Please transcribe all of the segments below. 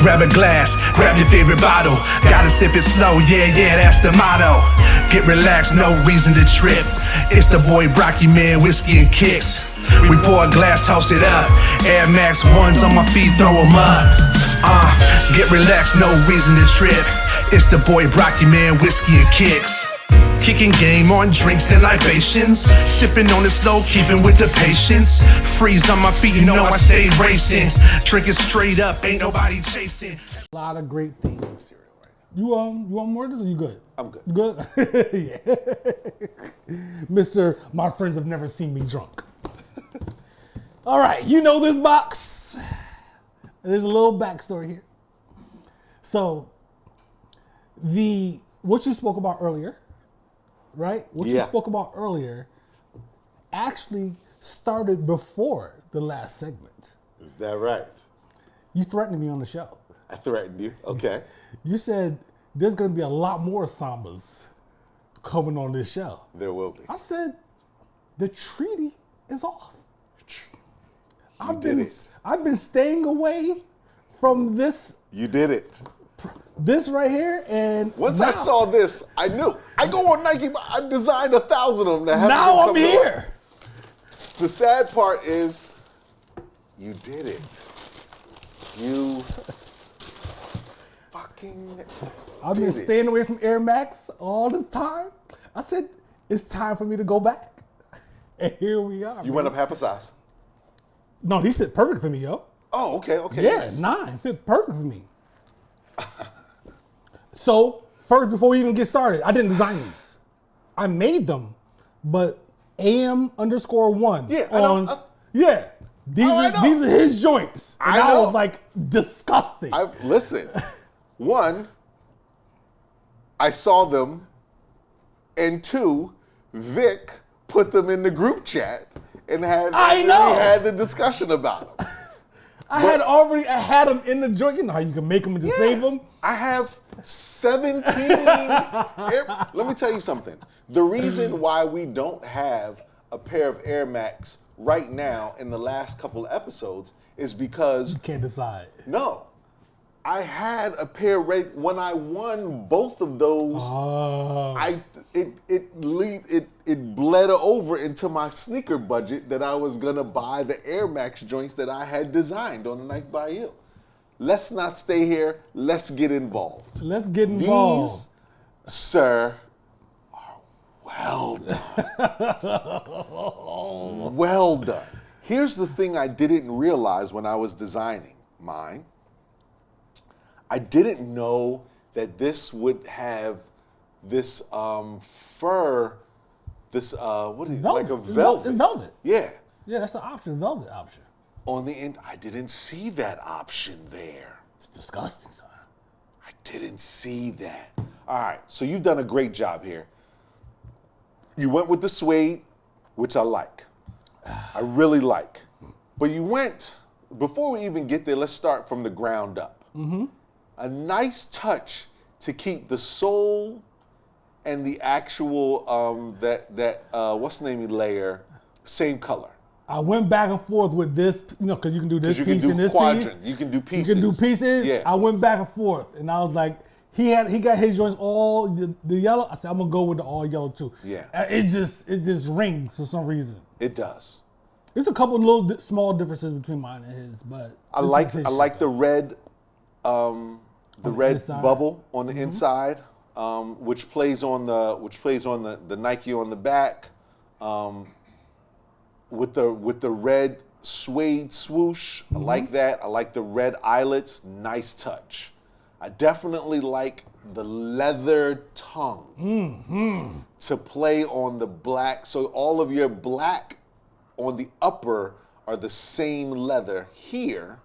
Grab a glass, grab your favorite bottle. Gotta sip it slow, yeah, that's the motto. Get relaxed, no reason to trip. It's the boy Brocky, man, whiskey and kicks. We pour a glass, toss it up. Air Max 1s on my feet, throw them up. Get relaxed, no reason to trip. It's the boy Brocky, man, whiskey and kicks. Kicking game on drinks and libations. Sipping on it slow, keeping with the patience. Freeze on my feet, you know I stay racing. Drinking straight up, ain't nobody chasing. A lot of great things. You want more of this or you good? I'm good. You good? Yeah. Mr. My friends have never seen me drunk. All right, you know this box. There's a little backstory here. So, what you spoke about earlier, right? What you spoke about earlier actually started before the last segment. Is that right? You threatened me on the show. I threatened you. Okay. You said there's going to be a lot more Sambas coming on this show. There will be. I said the treaty is off. I've been staying away from this. You did it. This right here, and once I saw this, I knew. I go on Nike, I designed 1,000 of them. Now I'm here. The sad part is, you did it. You fucking. I've been staying away from Air Max all this time. I said it's time for me to go back, and here we are. You went up half a size. No, these fit perfect for me, yo. Oh, okay. Yeah, nice. 9 fit perfect for me. So, first, before we even get started, I didn't design these. I made them, but AM_1 these are his joints. And I was like, disgusting. Listen, one, I saw them, and two, Vic put them in the group chat and we had the discussion about them. I had them in the joint. You know how you can make them and just save them? I have 17. Let me tell you something. The reason why we don't have a pair of Air Max right now in the last couple of episodes is because you can't decide. No. I had a pair ready when I won both of those. It bled over into my sneaker budget that I was gonna buy the Air Max joints that I had designed on the Nike Bayou. Let's not stay here. Let's get involved. Let's get involved. These, sir, are well done. Well done. Here's the thing I didn't realize when I was designing mine. I didn't know that this would have this fur, this like a velvet. It's velvet. Yeah. Yeah, that's the option, velvet option. On the end, I didn't see that option there. It's disgusting, son. I didn't see that. All right, so you've done a great job here. You went with the suede, which I like. I really like. But you went, before we even get there, let's start from the ground up. Mm-hmm. A nice touch to keep the sole and the actual what's the name layer same color. I went back and forth with this, because you can do this piece and this piece. You can do pieces. You can do pieces. Yeah. I went back and forth, and I was like, he got his joints all the yellow. I said, I'm gonna go with the all yellow too. Yeah. It just rings for some reason. It does. There's a couple little small differences between mine and his, but I like the red. The red bubble on the inside, which plays on the Nike on the back, with the red suede swoosh. I like that. I like the red eyelets. Nice touch. I definitely like the leather tongue to play on the black. So all of your black on the upper are the same leather here,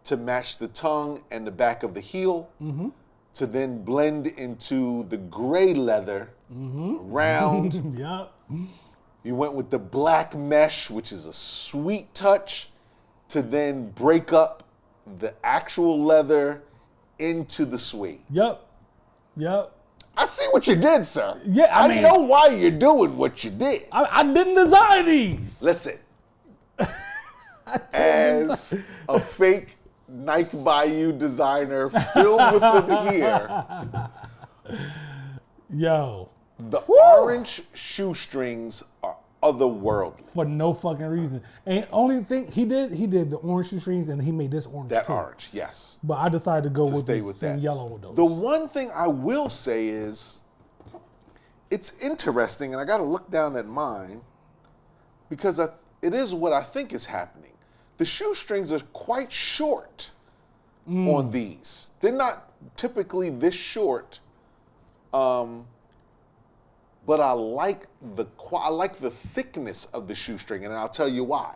to match the tongue and the back of the heel, to then blend into the gray leather, round. Yep. You went with the black mesh, which is a sweet touch, to then break up the actual leather into the suede. Yep. I see what you did, sir. Yeah, I mean, know why you're doing what you did. I didn't design these. Listen, as a fake Nike Bayou designer filled with them here. Yo. The orange shoestrings are otherworldly. For no fucking reason. And only thing he did the orange shoestrings and he made this orange That too. orange, yes. But I decided to go with Stay the with same that. yellow with those. The one thing I will say is, it's interesting, and I got to look down at mine because it is what I think is happening. The shoestrings are quite short on these. They're not typically this short, but I like the thickness of the shoestring, and I'll tell you why.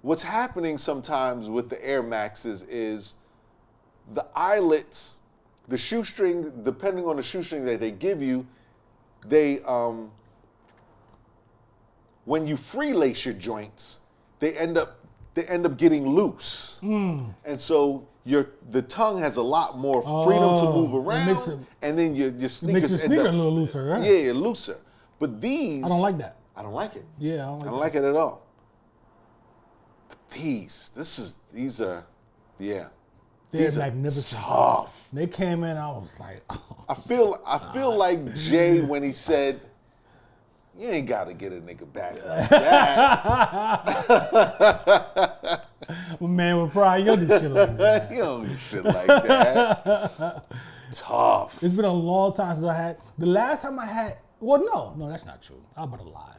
What's happening sometimes with the Air Maxes is the eyelets, the shoestring, depending on the shoestring that they give you, they when you free lace your joints, they end up getting loose, and so the tongue has a lot more freedom to move around, and then your sneakers makes your sneaker a little looser, right? Yeah, looser. But these, I don't like that. I don't like it. Yeah, I don't like it at all. But these are, yeah. They're These are magnificent. tough. They came in, I was like, oh. I feel like Jay when he said, "You ain't got to get a nigga back like that." Man with pride, you don't do shit like that. You don't do shit like that. Tough. It's been a long time since I had. The last time I had, well, no, that's not true. I'm about to lie.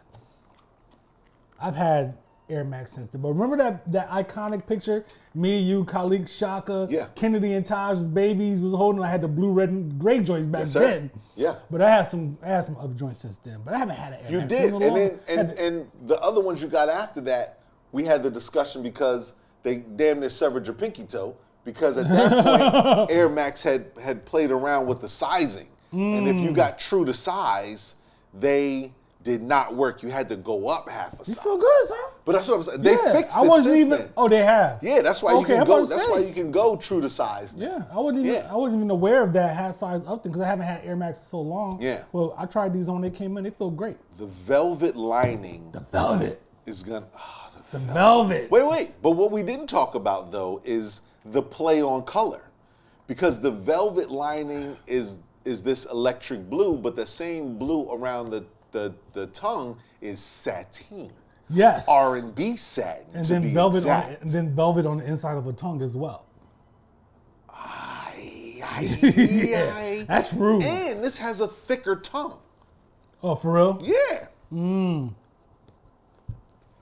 I've had Air Max since then. But remember that iconic picture? Me, you, Khalik, Shaka, Yeah. Kennedy, and Taj's babies was holding. I had the blue, red, and gray joints back Yes, sir. then. Yeah. But I had some other joints since then. But I haven't had an Air You Max. did, in a long- and the other ones you got after that, we had the discussion because they damn near severed your pinky toe because at that point Air Max had played around with the sizing, and if you got true to size, they did not work. You had to go up half a You size. feel good, son? But that's what I'm saying. They fixed it I wasn't since even. then. Oh, they have. Yeah, that's why you Okay, can I'm go. about to That's say. why you can go true to size. Now. Yeah, I wasn't even even aware of that half size up thing because I haven't had Air Max in so long. Yeah. Well, I tried these on. They came in. They feel great. The velvet lining Velvet. is gonna. The velvet. Wait. But what we didn't talk about though is the play on color, because the velvet lining is this electric blue, but the same blue around the tongue is sateen. Yes. R&B satin. And to then be velvet exact. and then velvet on the inside of the tongue as well. Yeah. That's rude. And this has a thicker tongue. Oh, for real? Yeah.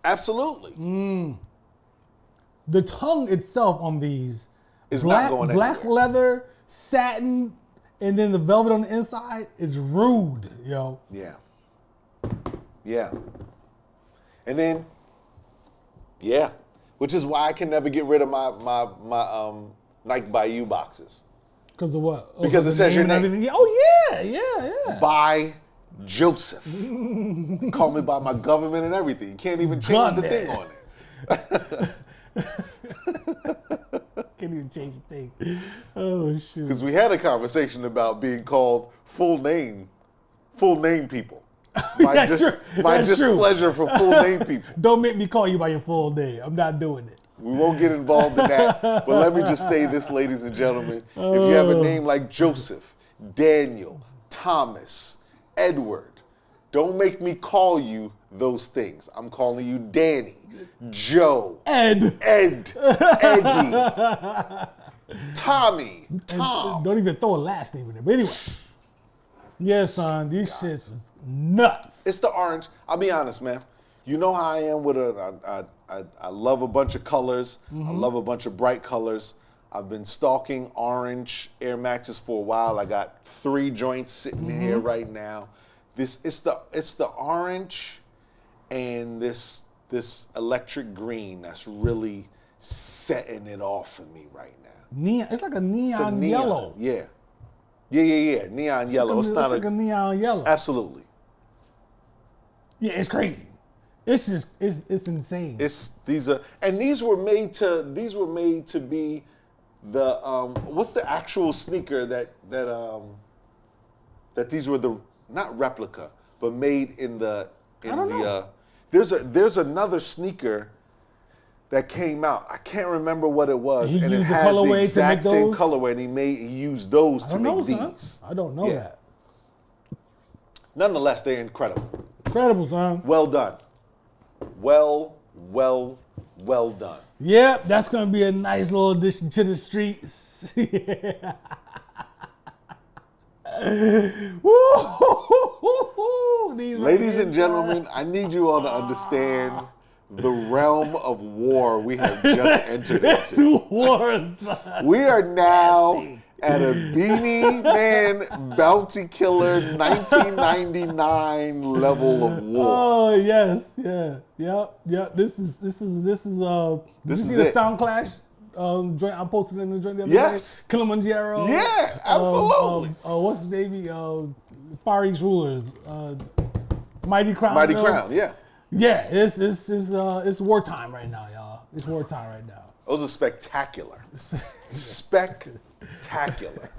Absolutely. The tongue itself on these It's not going black anywhere. leather, satin, and then the velvet on the inside is rude, yo. Yeah. Yeah. And then, yeah. Which is why I can never get rid of my Nike Bayou boxes. Because of what? Oh, Because it the says your and name. everything? Oh, yeah. By Joseph. Call me by my government and everything. You can't even change the thing on it. Can't even change a thing. Oh, shoot. Because we had a conversation about being called full name people. My That's true. That's true. displeasure for full name people. Don't make me call you by your full name. I'm not doing it. We won't get involved in that. But let me just say this, ladies and gentlemen. If you have a name like Joseph, Daniel, Thomas, Edward, don't make me call you those things. I'm calling you Danny, Joe, Ed, Eddie, Tommy, Tom. Don't even throw a last name in there. But anyway. Yeah, son, these shits is nuts. It's the orange. I'll be honest, man. You know how I am with I love a bunch of colors. I love a bunch of bright colors. I've been stalking orange Air Maxes for a while. I got 3 joints sitting in here right now. It's the orange and this electric green that's really setting it off for me right now. Neon, it's like a It's a neon yellow. Yeah. Neon yellow. It's not like a neon yellow. Absolutely. Yeah, it's crazy. It's just it's insane. These were made to be the what's the actual sneaker that these were the not replica but made in the I don't know. there's another sneaker that came out. I can't remember what it was, He and it used the has the colorway to make exact same those? colorway, and he used those I to don't make know, son. these. I don't know Yeah. that. Nonetheless, they're incredible. Incredible, son. Well done. Well done. Yep, that's gonna be a nice little addition to the streets. Woo! Ladies and gentlemen, I need you all to understand the realm of war we have just entered It's into. war, son. We are now at a Beanie Man Bounty Killer 1999 level of war. Oh yes, yeah, yep. This is This Did you is see the it. Sound Clash joint I posted in the joint the other Yes. day? Kilimanjaro. Yeah, absolutely. What's the baby? Far East Rulers. Mighty Crown. Mighty you know? Crown, yeah. Yeah, it's wartime right now, y'all. It's wartime right now. Those are spectacular. Spectacular.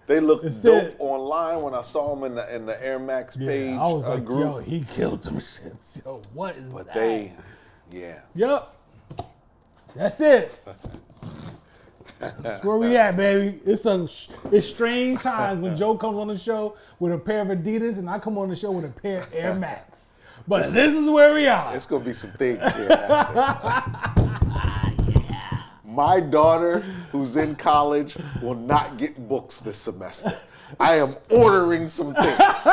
They look It's dope it. online when I saw them in the Air Max page I was like, group. yo, he killed them shits. Yo, what is But that? yeah. Yep. That's it. That's where we at, baby. It's strange times when Joe comes on the show with a pair of Adidas and I come on the show with a pair of Air Max. But this is where we are. It's gonna be some things here. My daughter, who's in college, will not get books this semester. I am ordering some things.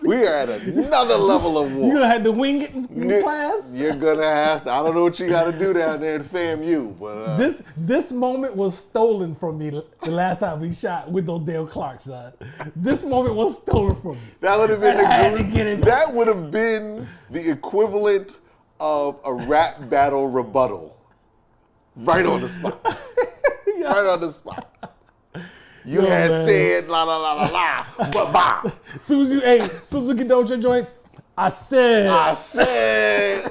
We are at another level of war. You gonna have to wing it in class? You're gonna have to. I don't know what you got to do down there at FAMU, but This moment was stolen from me the last time we shot with those Dale Clarks, son. This moment was stolen from me. that would have been I had to get it. that would have been the equivalent of a rap battle rebuttal, right on the spot. Right on the spot. You Yo, had man. said la la la la la, but bah. Soon as we get those your joints, I said. I said.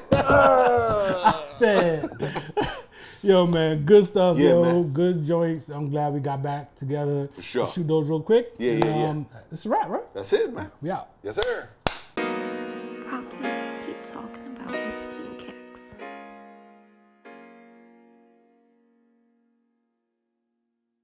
Yo, man, good stuff, Yeah, yo. man. Good joints. I'm glad we got back together. For sure. Shoot those real quick. Yeah, and, yeah. It's a wrap, right? That's it, man. We out. Yes, sir. Brocky, keep talking about whiskey and kicks.